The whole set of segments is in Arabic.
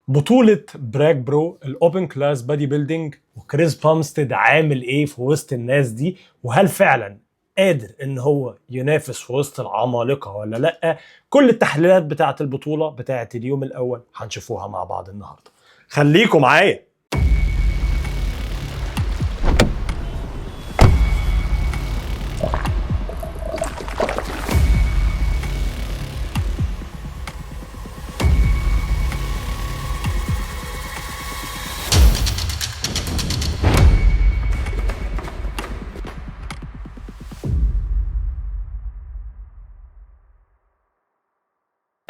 بطولة براك برو الأوبن كلاس بادي بيلدينج، وكريس بامستيد عامل إيه في وسط الناس دي؟ وهل فعلا قادر إن هو ينافس في وسط العمالقة ولا لأ؟ كل التحليلات بتاعة البطولة بتاعة اليوم الأول هنشوفوها مع بعض النهاردة. خليكم معايا.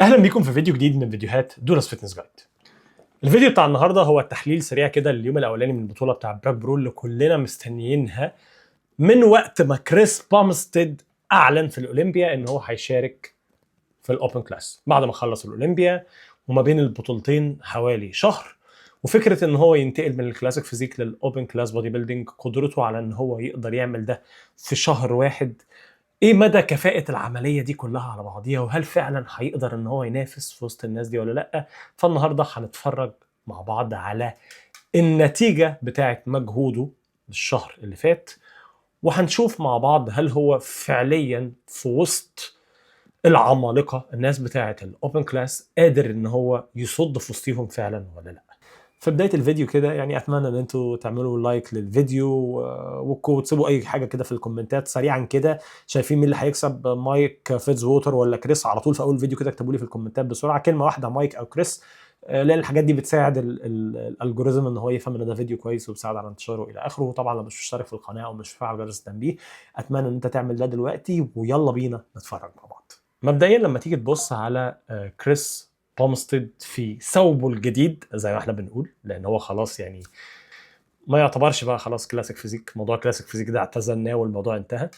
أهلا بيكم في فيديو جديد من فيديوهات دورس فيتنس جايد. الفيديو بتاع النهارده هو التحليل سريع كده لليوم الاولاني من البطوله بتاع براك برو اللي كلنا مستنيينها من وقت ما كريس بامستيد اعلن في الاولمبيا ان هو هيشارك في الاوبن كلاس بعد ما خلص الاولمبيا، وما بين البطولتين حوالي شهر. وفكره ان هو ينتقل من الكلاسيك فيزيك للاوبن كلاس بودي بيلدينج، قدرته على ان هو يقدر يعمل ده في شهر واحد، ايه مدى كفاءة العملية دي كلها على بعضيها، وهل فعلا هيقدر ان هو ينافس في وسط الناس دي ولا لا؟ فالنهارده هنتفرج مع بعض على النتيجة بتاعت مجهوده الشهر اللي فات، وهنشوف مع بعض هل هو فعليا في وسط العمالقة الناس بتاعت الاوبن كلاس قادر ان هو يصد في وسطهم فعلا ولا لا. في بدايه الفيديو كده يعني اتمنى ان انتوا تعملوا لايك للفيديو وتسيبوا اي حاجه كده في الكومنتات سريعا كده. شايفين مين اللي هيكسب، مايك فيتز ووتر ولا كريس؟ على طول في اول فيديو كده اكتبوا لي في الكومنتات بسرعه كلمه واحده، مايك او كريس، لان الحاجات دي بتساعد الالجوريزم ان هو يفهم ان ده فيديو كويس وبتساعد على انتشاره الى اخره. وطبعا لو مش مشترك في القناه او مش فاعل جرس التنبيه اتمنى ان انت تعمل ده دلوقتي، ويلا بينا نتفرج مع بعض. مبدئيا لما تيجي تبص على كريس بامستيد في ثوبه الجديد زي ما احنا بنقول، لان هو خلاص يعني ما يعتبرش بقى خلاص كلاسيك فيزيك، موضوع كلاسيك فيزيك ده اعتزلناه والموضوع انتهى.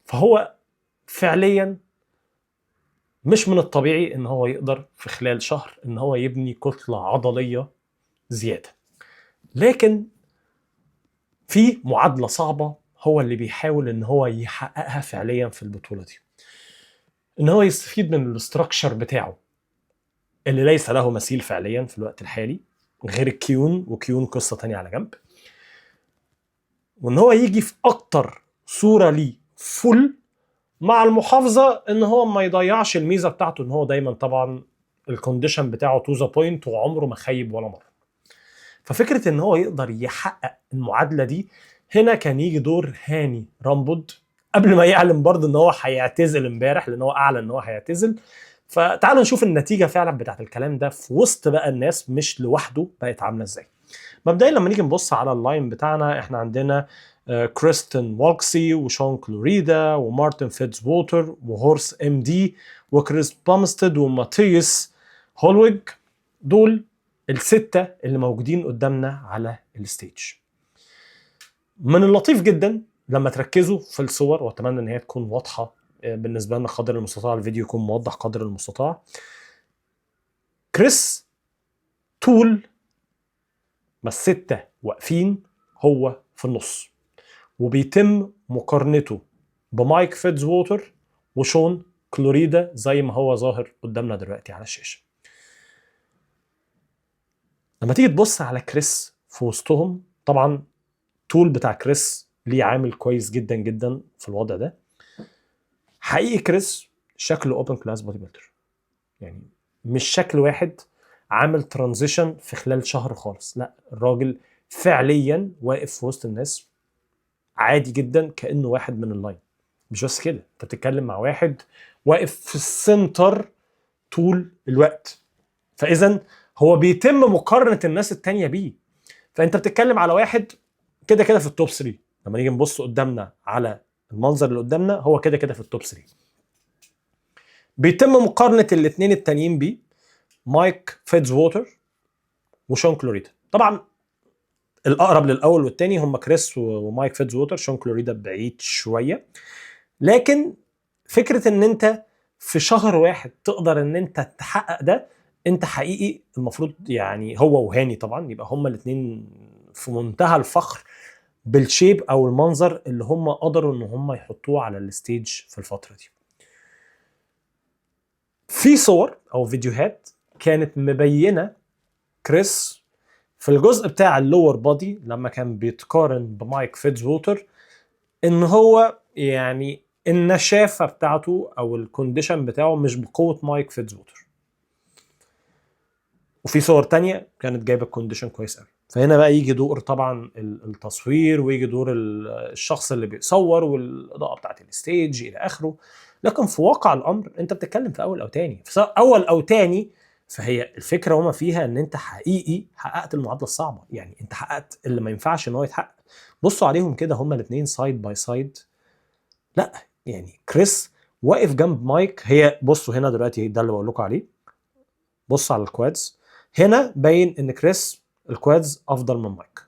فهو فعليا مش من الطبيعي ان هو يقدر في خلال شهر ان هو يبني كتلة عضلية زيادة، لكن في معادلة صعبة هو اللي بيحاول ان هو يحققها فعليا في البطولة دي، ان هو يستفيد من الاستراكشر بتاعه اللي ليس له مثيل فعليا في الوقت الحالي غير الكيون، وكيون قصة تانية على جنب، وان هو يجي في اكتر صورة ليه فل، مع المحافظة ان هو ما يضيعش الميزة بتاعته ان هو دايما طبعا الكونديشن بتاعه تو ذا بوينت وعمره ما خيب ولا مرة. ففكرة ان هو يقدر يحقق المعادلة دي، هنا كان يجي دور هاني رامبود قبل ما يعلن برضه ان هو هيعتزل امبارح، لان هو اعلن ان هو هيعتزل. فتعالوا نشوف النتيجة فعلا بتاعت الكلام ده في وسط بقى الناس مش لوحده بقت عاملة ازاي. مبدئيا لما نيجي نبص على اللاين بتاعنا احنا عندنا كريستن والكسي وشون كلوريدا ومارتن فيتز ووتر وهورس ام دي وكريس بامستيد وماتيوس هولويج. دول الستة اللي موجودين قدامنا على الستيج. من اللطيف جدا لما تركزوا في الصور، واتمنى ان هي تكون واضحة بالنسبة لنا قدر المستطاع، الفيديو يكون موضح قدر المستطاع. كريس طول ما الستة واقفين هو في النص، وبيتم مقارنته بمايك فيتز ووتر وشون كلوريدا زي ما هو ظاهر قدامنا دلوقتي على الشاشة. لما تيجي تبص على كريس في وسطهم، طبعا طول بتاع كريس ليه عامل كويس جدا جدا في الوضع ده. حقيقي كريس شكله اوبن كلاس بودي بيلدر، يعني مش شكل واحد عامل ترانزيشن في خلال شهر خالص، لا الراجل فعليا واقف في وسط الناس عادي جدا كأنه واحد من اللاين. مش بس كده، انت بتتكلم مع واحد واقف في السنتر طول الوقت، فاذا هو بيتم مقارنة الناس التانية بيه. فانت بتتكلم على واحد كده كده في التوب 3. لما نيجي نبص قدامنا على المنظر اللي قدامنا هو كده كده في التوب 3. بيتم مقارنة الاثنين التانيين بيه، مايك فيتز ووتر وشون كلوريدا. طبعا الاقرب للاول والتاني هم كريس ومايك فيتز ووتر، شون كلوريدا بعيد شويه. لكن فكره ان انت في شهر واحد تقدر ان انت تحقق ده، انت حقيقي المفروض يعني هو وهاني طبعا يبقى هما الاثنين في منتهى الفخر بالشيب او المنظر اللي هم قدروا ان هم يحطوه على الستيج في الفتره دي. في صور او فيديوهات كانت مبينه كريس في الجزء بتاع اللور بودي لما كان بيتقارن بمايك فيتزوتر ان هو يعني النشافه بتاعته او الكونديشن بتاعه مش بقوه مايك فيتزوتر، وفي صور تانية كانت جايبه الكونديشن كويس قوي. فهنا بقى يجي دور طبعا التصوير، ويجي دور الشخص اللي بيصور والاضاءه بتاعت الستيج الى اخره. لكن في واقع الامر انت بتتكلم في اول او تاني، فسواء اول او تاني فهي الفكره وما فيها ان انت حقيقي حققت المعادله الصعبه. يعني انت حققت اللي ما ينفعش ان هو يتحقق. بصوا عليهم كده هما الاثنين سايد باي سايد. لا يعني كريس واقف جنب مايك. هي بصوا هنا دلوقتي ده اللي بقول لكم عليه. بص على الكوادز هنا باين ان كريس الكوادز افضل من مايك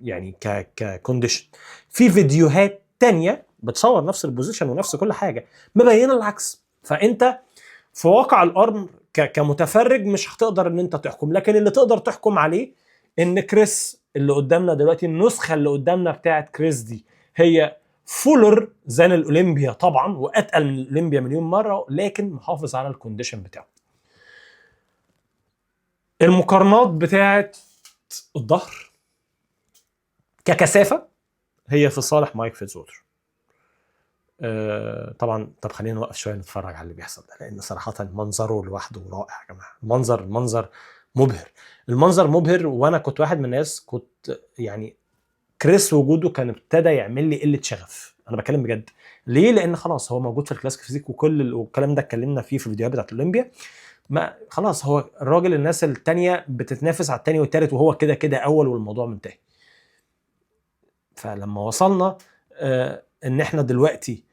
يعني ككونديشن. في فيديوهات تانية بتصور نفس البوزيشن ونفس كل حاجه مبينه العكس. فانت في واقع الامر كمتفرج مش هتقدر ان انت تحكم، لكن اللي تقدر تحكم عليه ان كريس اللي قدامنا دلوقتي، النسخه اللي قدامنا بتاعت كريس دي هي فولر زان الاولمبيا طبعا، واتقل من الاولمبيا مليون مره، لكن محافظ على الكونديشن بتاعه. المقارنات بتاعت الظهر ككثافه هي في صالح مايك فيتزوتر. طبعا. طب خلينا نوقف شويه نتفرج على اللي بيحصل ده، لان صراحه منظره لوحده رائع يا جماعه. المنظر مبهر. المنظر مبهر، وانا كنت واحد من الناس كنت يعني كريس وجوده كان ابتدى يعمل لي قله شغف. انا بتكلم بجد. ليه؟ لان خلاص هو موجود في الكلاسيك فيزيك وكل والكلام ده اتكلمنا فيه في الفيديوهات بتاعت الاولمبيا. ما خلاص هو الراجل الناس التانية بتتنافس على التاني والتالت وهو كده كده اول والموضوع منتهي. فلما وصلنا ان احنا دلوقتي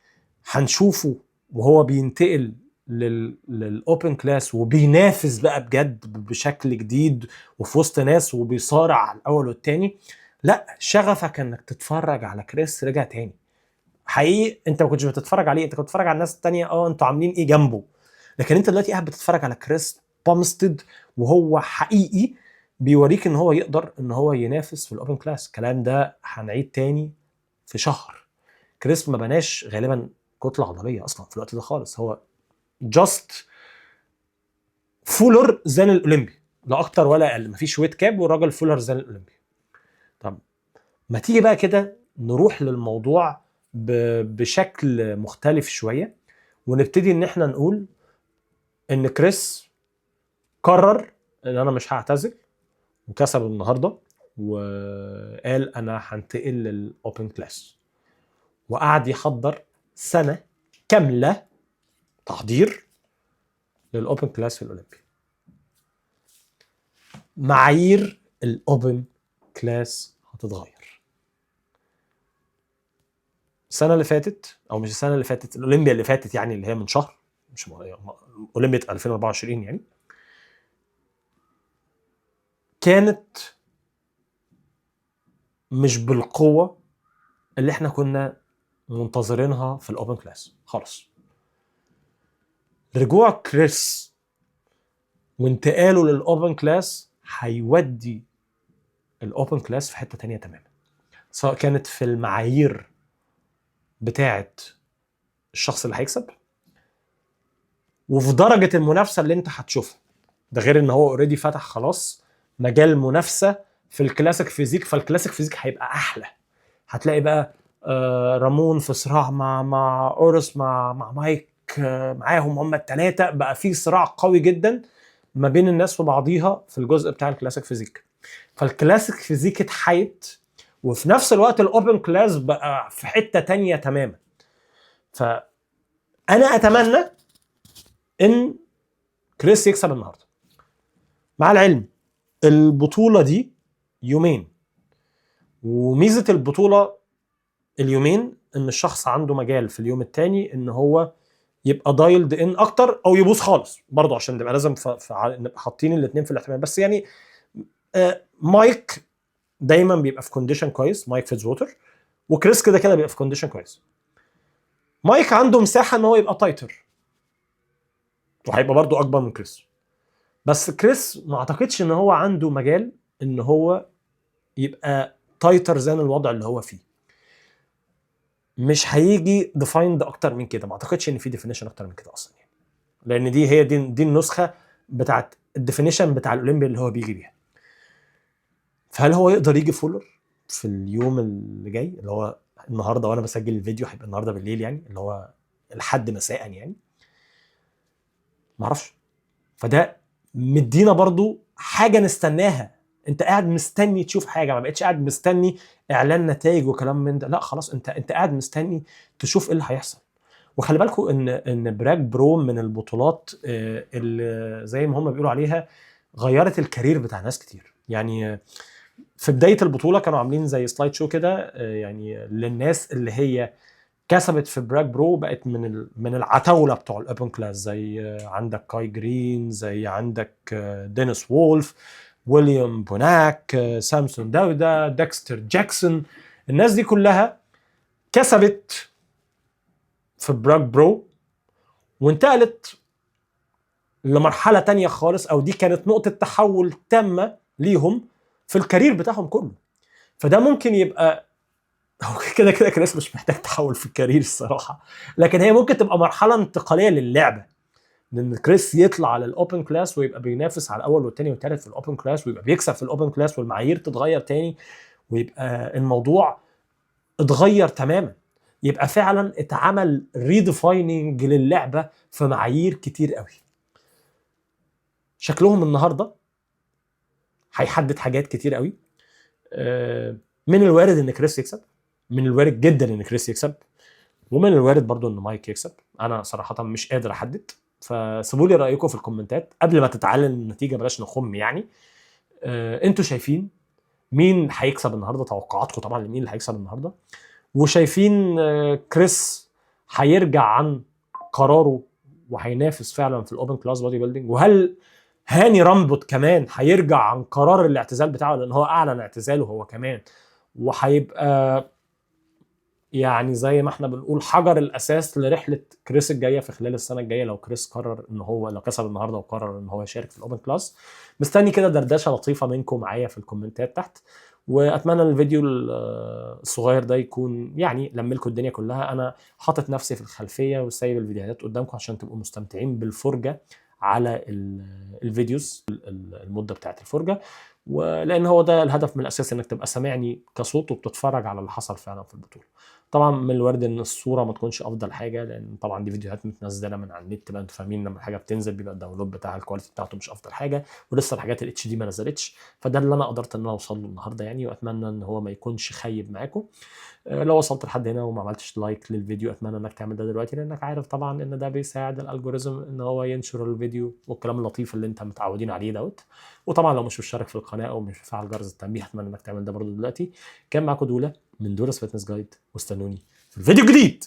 هنشوفه وهو بينتقل للاوبن كلاس وبينافس بقى بجد بشكل جديد وفي وسط ناس وبيصارع على الاول والتاني، لا شغفك انك تتفرج على كريس رجع تاني. حقيقي انت ما كنتش بتتفرج عليه، انت كنت بتتفرج على الناس التانية انتوا عاملين ايه جنبه، لكن انت دلوقتي قاعد بتتفرج على كريس بامستد وهو حقيقي بيوريك ان هو يقدر ان هو ينافس في الاوبن كلاس. الكلام ده هنعيد تاني في شهر. كريس ما بناش غالبا كتله عضليه اصلا في الوقت ده خالص، هو جاست فولر زان الاولمبي، لا اكتر ولا اقل. مفيش ويت كاب والراجل فولر زان الاولمبي. طب ما تيجي بقى كده نروح للموضوع بشكل مختلف شويه، ونبتدي ان احنا نقول ان كريس قرر ان انا مش هعتزل، وكسب النهارده وقال انا هنتقل للاوبن كلاس، وقعد يحضر سنه كامله تحضير للاوبن كلاس في الاولمبي. معايير الاوبن كلاس هتتغير. السنه اللي فاتت او مش السنه اللي فاتت، الاولمبيا اللي فاتت يعني اللي هي من شهر، مش اولمبيا 2024 يعني، كانت مش بالقوه اللي احنا كنا منتظرينها في الاوبن كلاس خالص. رجوع كريس وانتقاله للاوبن كلاس هيودي الاوبن كلاس في حته تانية تماما، سواء كانت في المعايير بتاعه الشخص اللي هيكسب وفي درجه المنافسه اللي انت هتشوفها. ده غير ان هو اوريدي فتح خلاص مجال منافسه في الكلاسيك فيزيك، فالكلاسيك فيزيك هيبقى احلى. هتلاقي بقى رامون في صراع مع اورس مع مايك، معاهم هم الثلاثه، بقى في صراع قوي جدا ما بين الناس وبعضيها في الجزء بتاع الكلاسيك فيزيك. فالكلاسيك فيزيك اتحيت، وفي نفس الوقت الاوبن كلاس بقى في حته تانية تماما. فانا اتمنى ان كريس يكسب النهارده، مع العلم البطوله دي يومين، وميزه البطوله اليومين ان الشخص عنده مجال في اليوم الثاني ان هو يبقى دايلد ان اكتر او يبوظ خالص برضه، عشان نبقى لازم نبقى حاطين الاثنين في الاحتمال. بس يعني مايك دايما بيبقى في كونديشن كويس، مايك فيتزوتر، وكريس كده كده بيبقى في كونديشن كويس. مايك عنده مساحه ان هو يبقى تايتر وهيبقى برضه اكبر من كريس، بس كريس ما اعتقدش ان هو عنده مجال ان هو يبقى تايتر زي الوضع اللي هو فيه. مش هيجي ديفايند اكتر من كده، ما اعتقدش ان في ديفينيشن اكتر من كده اصلا يعني. لان دي هي دي النسخه بتاعت الديفينيشن بتاع الاولمبيا اللي هو بيجي بيها. فهل هو يقدر يجي فولر في اليوم اللي جاي اللي هو النهارده وانا بسجل الفيديو هيبقى النهارده بالليل يعني اللي هو لحد مساء يعني معرفش. فده مدينا برضو حاجه نستناها. انت قاعد مستني تشوف حاجه، ما بقتش قاعد مستني اعلان نتائج وكلام من ده، لا خلاص انت قاعد مستني تشوف ايه اللي هيحصل. وخلي بالكم ان براك برو من البطولات اللي زي ما هم بيقولوا عليها غيرت الكارير بتاع ناس كتير. يعني في بدايه البطوله كانوا عاملين زي سلايد شو كده يعني للناس اللي هي كسبت في براك برو، بقت من العتاوله بتوع الاوبن كلاس، زي عندك كاي جرين، زي عندك دينيس وولف، ويليام بوناك، سامسون داودا، ديكستر جاكسون. الناس دي كلها كسبت في براك برو وانتقلت لمرحله تانية خالص، او دي كانت نقطه تحول تامه ليهم في الكارير بتاعهم كله. فده ممكن يبقى هو كده كريس مش محتاج تحول في الكارير الصراحه، لكن هي ممكن تبقى مرحله انتقاليه للعبه، لان كريس يطلع على الاوبن كلاس ويبقى بينافس على الاول والثاني والثالث في الاوبن كلاس، ويبقى بيكسب في الاوبن كلاس، والمعايير تتغير تاني، ويبقى الموضوع اتغير تماما. يبقى فعلا اتعمل ريديفايننج للعبه في معايير كتير قوي. شكلهم النهارده هيحدد حاجات كتير قوي. من الوارد ان كريس يكسب، من الوارد جدا ان كريس يكسب، ومن الوارد برضو ان مايك يكسب. انا صراحه مش قادر احدد، فسيبوا لي رايكم في الكومنتات قبل ما تتعلن النتيجه، بلاش نخم يعني. انتوا شايفين مين هيكسب النهارده؟ توقعاتكم طبعا لمين اللي هيكسب النهارده، وشايفين كريس هيرجع عن قراره وهينافس فعلا في الاوبن كلاس بودي بيلدينج؟ وهل هاني رامبوت كمان هيرجع عن قرار الاعتزال بتاعه، لان هو اعلن اعتزاله هو كمان، وهيبقى يعني زي ما احنا بنقول حجر الاساس لرحله كريس الجايه في خلال السنه الجايه، لو كريس قرر ان هو لو كسب النهارده وقرر ان هو يشارك في الاوبن كلاس. مستني كده دردشه لطيفه منكم معايا في الكومنتات تحت، واتمنى الفيديو الصغير ده يكون يعني لم لكم الدنيا كلها. انا حاطط نفسي في الخلفيه وسايب الفيديوهات قدامكم عشان تبقوا مستمتعين بالفرجه على الفيديوز المده بتاعت الفرجه، ولان هو ده الهدف من الاساس، انك تبقى سامعني كصوت وبتتفرج على اللي حصل فعلا في البطوله. طبعا من الوارد ان الصوره ما تكونش افضل حاجه، لان طبعا دي فيديوهات متنزله من على النت بقى، انتوا فاهمين لما الحاجه بتنزل بيبقى الداونلود بتاع الكواليتي بتاعته مش افضل حاجه، ولسه الحاجات الاتش دي ما نزلتش. فده اللي انا قدرت ان انا اوصل له النهارده يعني، واتمنى ان هو ما يكونش خيب معاكم. لو وصلت لحد هنا وما عملتش لايك للفيديو، اتمنى انك تعمل ده دلوقتي، لانك عارف طبعا ان ده بيساعد الالجوريزم ان هو ينشر الفيديو والكلام اللطيف اللي انت متعودين عليه دوت. وطبعا لو مش مشترك في القناه او مش مفعل جرس التنبيه، اتمنى انك تعمل ده برضه دلوقتي. كان معاكم دوله من دورس فيتنس جايد، واستنوني في الفيديو الجديد.